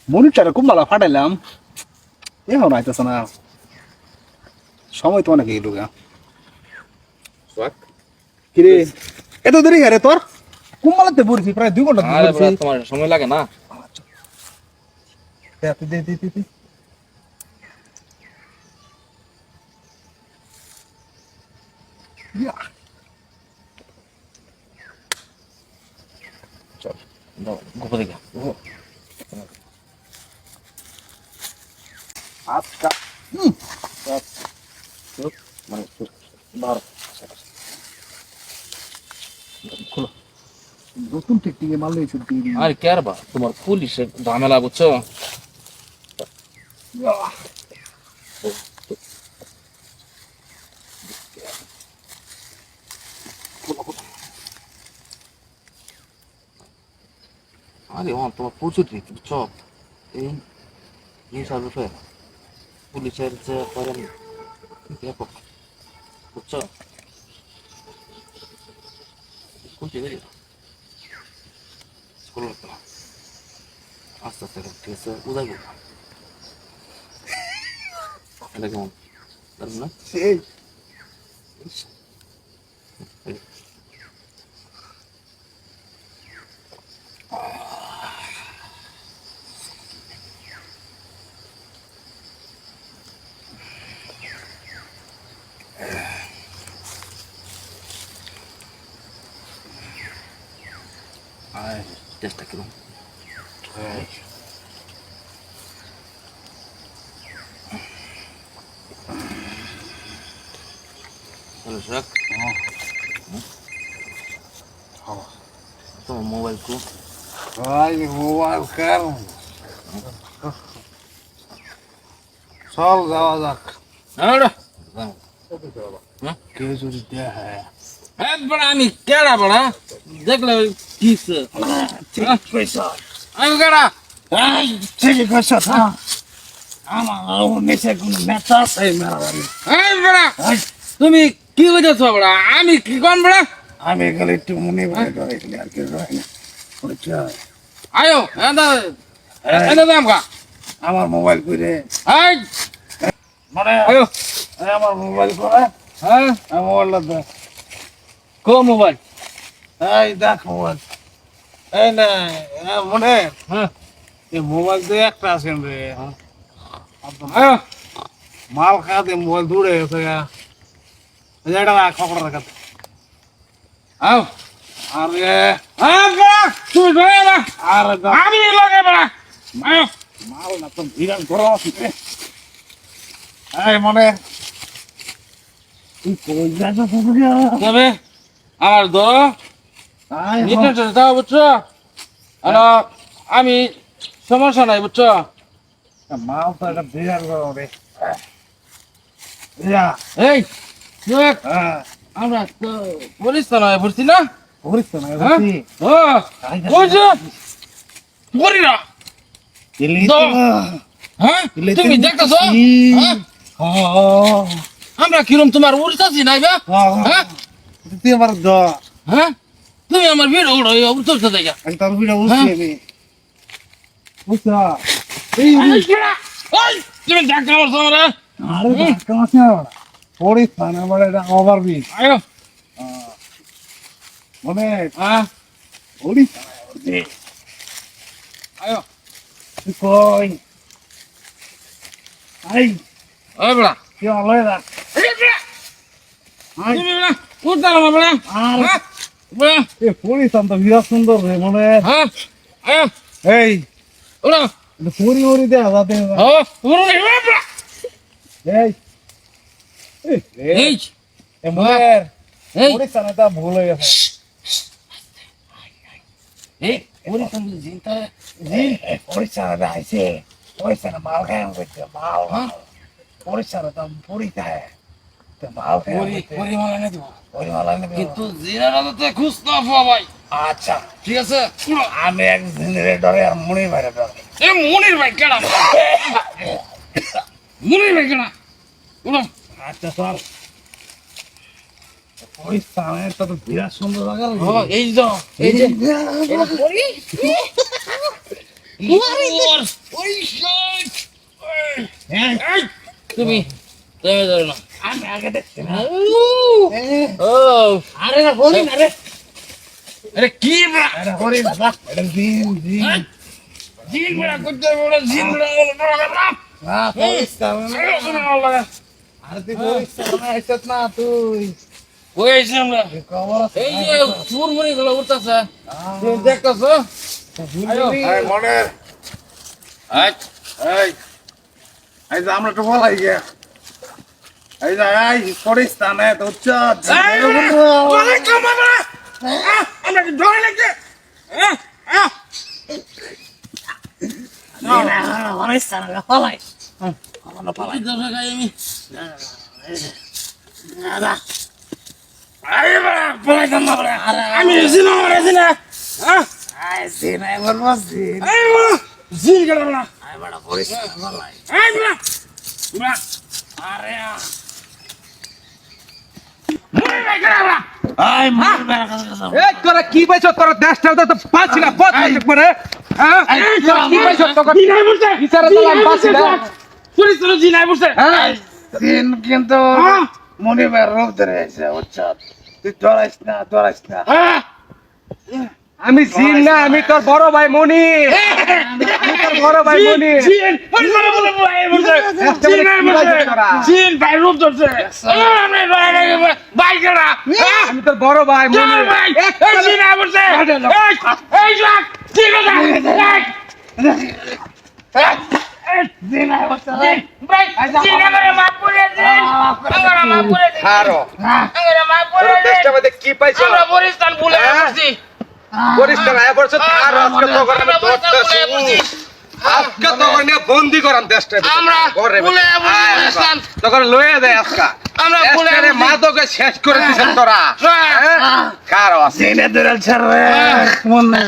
মনিটরে খুব ভালো ফাটাইলাম এখন আইতেছে না সময় তো অনেক গেল কিরে এত দেরি রে তোর কুম্বালাতে পড়ছি প্রায় 2 ঘন্টা তোমার সময় লাগে না চল গোপে দেখা আচ্ছা মানে বার খোলো নতুন টেকনিকে মাল নিয়ে ছুটি আর কে আর বা তোমার পুলিশের ঝামেলা বুঝছো আরে তোমার প্রচুর রীতি বুঝছো এই নেশার বিষয়ে পুলিশের যে করেন ব্যাপক বুঝছো কোনটি বেরিয়ে আস্তে আস্তে ঠিক আছে উদয় করবো এটা কেমন দারুন না সেই চেষ্টা করুন চলো রাখ তোমার মোবাইল কো মোবাইল কার চল যাওয়া যাক কেউ যদি দেখে আমি কেডা বড়া দেখলে কিসে আমি কেডা ঠিক আছে আমার নেশে কোনো নেতা আছে মেরা বাড়ি তুমি কি বুঝেছ বড়া আমি কি কোন বড়া আমি গেলে একটু মনে ভরে ধরেছিলি আর কি হয় না আয়ো এনে দাম কা আমার মোবাইল করে মানে আয়ো আমার মোবাইল করে হ্যাঁ মোবাইলটা দেখ কো মোবাইল এই দেখ মোবাইল এই না মনে হ্যাঁ এই মোবাইল তো একটা আছেন রে আয়ো মাল খাতে মোবাইল দূরে গেছে গা এটা খকড়া রাখাতে আও আরে তুই ধরে না আরে আমি লাগে বড়া আয়ো মাল না তো বিরান করো এই মনে তুই কই যাচ্ছ তবে আমার দো নিতে দাও বুঝছো আমি সমস্যা নাই বুঝছো মাল তো একটা বিরান করো রে এই দেখ আমরা তো পুলিশ তো নয় বুঝছি না করিস তো না হ্যাঁ ও বুঝছো করি না হ্যাঁ তুমি দেখতেছো আমরা কিরম তোমার উড়তাছি নাই বা হ্যাঁ তুই আমার দ হ্যাঁ তুমি আমার ভিড় উড়ো উড়তে দেখা আমি তোর ভিডিও বুঝছি আমি বুঝছা তুমি দেখা আমার সামনে আরে ধাক্কা মারছি না পড়িস না আমার এটা ওভার বিট আয়ো মনে হ্যাঁ পড়িস আয়ো তুই কই আই ওই বড়া কি আলাই না তুমি বড়া উঠতে না বড়া আর হ্যাঁ বড়া এ পড়িস তো বিরাট সুন্দর রে মনে হ্যাঁ আয়ো এই ওরা পরি পরি দে আজাতে ও উড়ো বড়া এই এই এ মনে এই পড়িস না তা ভুল হয়ে গেছে এই ওরে তুমি জিনতা জিন পড়িস না আইছে পড়িস না মাল খায় করতে মাল পড়িস না তো পড়িতে তো মাল খায় ওরে ওরে মালা না দিব পরি মাল আনে কিন্তু জিনারা তো খুশ না পাওয়া ভাই আচ্ছা ঠিক আছে আমি এক জিনের ডরে আর মনে বাইরে ডরে এ মনির ভাই কেডা মনির ভাই কেডা উড়ো আচ্ছা চল পরিস্থানে তো বিরাট সুন্দর লাগা ও এই যে এটা পরি তুমি তুমি ধরো না আমি আগে দেখছি না ও আরে না হরি না রে আরে কি বড় এটা হরি না এটা দিন দিন জিন বড় করতে বড় জিন বড় না পরিস্থানে আরে তুই পরিস্থানে আইছত না তুই ওই এসে আমরা খবর আছে এই যে চুরমুনি গুলো উঠতাছে তুমি দেখতাছো আয়ো আরে মনে আচ্ছা এই যে আমরা তো বলাই গিয়া এই যে এই পরিস্থানে তো উচ্চ বলে কামারা আমরা কি ধরে লাগে পরিস্থানে বলাই আমরা বলাই দশা খাই আমি আরে বলাই না বলে আরে আমি জিনা মারা জিনা আই দিন আই বলবো দিন এই বড় জিন গেল না আই বড় পরিস্থানে বলাই এই বড় বড় আরে মুই নাই করা আই মার বেড়া কথা এই তোরা কি পাইছ তোরা দেশটা তো পাচ্ছি না পথ পাইছ করে হ্যাঁ তোরা কি পাইছ তোরা জিনাই বলছে বিচারে তো আমি পাচ্ছি না পুলিশ তো জিনাই বলছে হ্যাঁ দিন কিন্তু মনে বের রূপ ধরে আছে উচ্চ তুই ডরাইস না হ্যাঁ আমি জিন না আমি তোর বড় ভাই মনি আমি তোর বড় ভাই মনি জিন ওই বড় বড় ভাই বলছে জিনাই বলছে জিন ভাই রূপ ধরছে আমি ভাই করা আমি তোর বড় ভাই মনি ভাই এই জিনাই বলছে এই লাখ ঠিক আছে দিন আই বলছে ভাই জিনা করে মাপ করে দিন আমরা মাপ করে দিন হারো আমরা মাপ করে তোরা দিন দেশটা মধ্যে কি পাইছ আমরা পরিস্থান ভুলে গেছি পরিষ্কার আয় পড়ছ আর আজকে তো করে আমি ধরতেছি আজকে তো করে নিয়ে বন্দি করাম দেশটা আমরা ভুলে পরিস্থান তখন লয়ে দেয় আজকা আমরা ভুলে এসকারে মাদকে শেষ করে দিছেন তোরা হ্যাঁ। কারো আছে দিনে ধরে ছাড় রে মন নাই